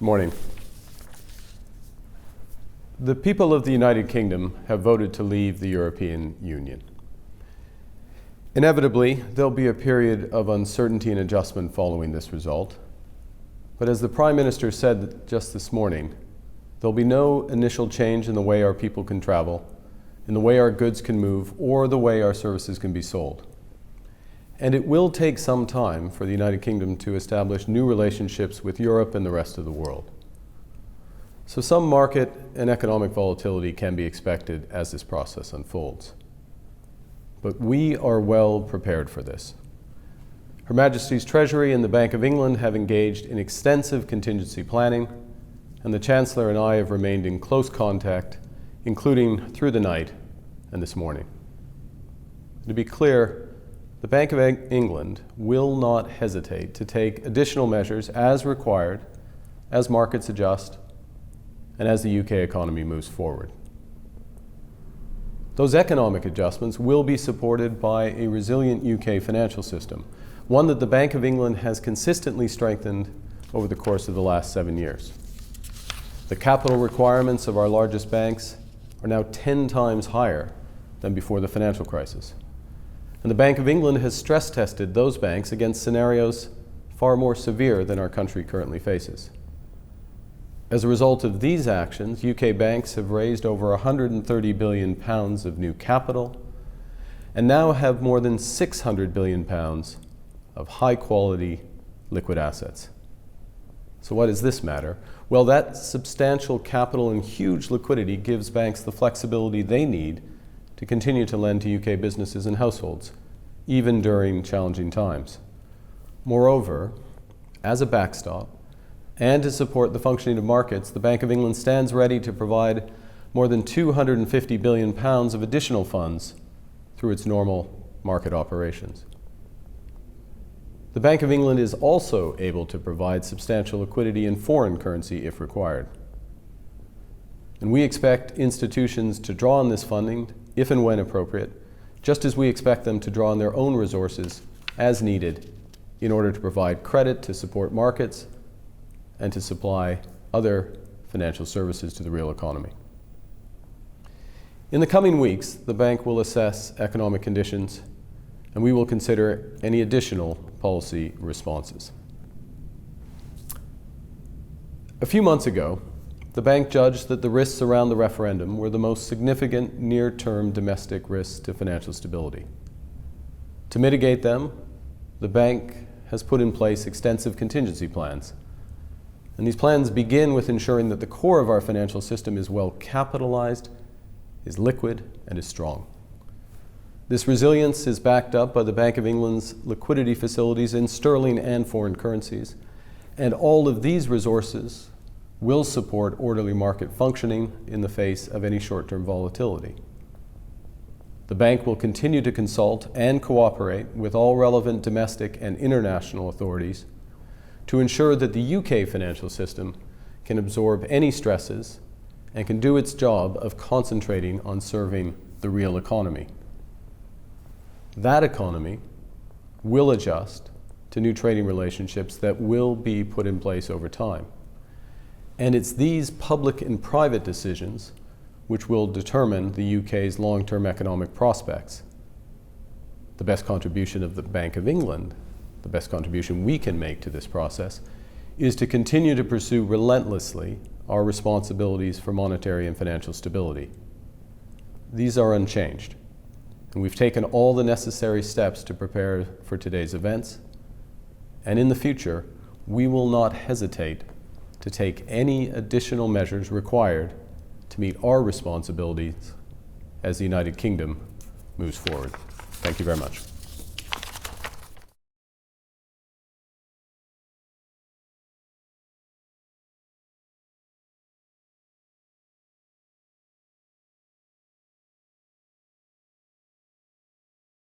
Morning. The people of the United Kingdom have voted to leave the European Union. Inevitably, there'll be a period of uncertainty and adjustment following this result. But as the Prime Minister said just this morning, there'll be no initial change in the way our people can travel, in the way our goods can move, or the way our services can be sold. And it will take some time for the United Kingdom to establish new relationships with Europe and the rest of the world. So some market and economic volatility can be expected as this process unfolds. But we are well prepared for this. Her Majesty's Treasury and the Bank of England have engaged in extensive contingency planning, and the Chancellor and I have remained in close contact, including through the night and this morning. To be clear, the Bank of England will not hesitate to take additional measures as required, as markets adjust, and as the UK economy moves forward. Those economic adjustments will be supported by a resilient UK financial system, one that the Bank of England has consistently strengthened over the course of the last 7 years. The capital requirements of our largest banks are now 10 times higher than before the financial crisis. And the Bank of England has stress tested those banks against scenarios far more severe than our country currently faces. As a result of these actions, UK banks have raised over £130 billion of new capital and now have more than £600 billion of high-quality liquid assets. So why does this matter? Well, that substantial capital and huge liquidity gives banks the flexibility they need to continue to lend to UK businesses and households, even during challenging times. Moreover, as a backstop, and to support the functioning of markets, the Bank of England stands ready to provide more than £250 billion of additional funds through its normal market operations. The Bank of England is also able to provide substantial liquidity in foreign currency if required. And we expect institutions to draw on this funding if and when appropriate, just as we expect them to draw on their own resources as needed in order to provide credit to support markets and to supply other financial services to the real economy. In the coming weeks, the bank will assess economic conditions, and we will consider any additional policy responses. A few months ago, the bank judged that the risks around the referendum were the most significant near-term domestic risks to financial stability. To mitigate them, the bank has put in place extensive contingency plans. And these plans begin with ensuring that the core of our financial system is well capitalized, is liquid, and is strong. This resilience is backed up by the Bank of England's liquidity facilities in sterling and foreign currencies, and all of these resources will support orderly market functioning in the face of any short-term volatility. The bank will continue to consult and cooperate with all relevant domestic and international authorities to ensure that the UK financial system can absorb any stresses and can do its job of concentrating on serving the real economy. That economy will adjust to new trading relationships that will be put in place over time. And it's these public and private decisions which will determine the UK's long-term economic prospects. The best contribution of the Bank of England, the best contribution we can make to this process, is to continue to pursue relentlessly our responsibilities for monetary and financial stability. These are unchanged, and we've taken all the necessary steps to prepare for today's events, and in the future, we will not hesitate to take any additional measures required to meet our responsibilities as the United Kingdom moves forward. Thank you very much.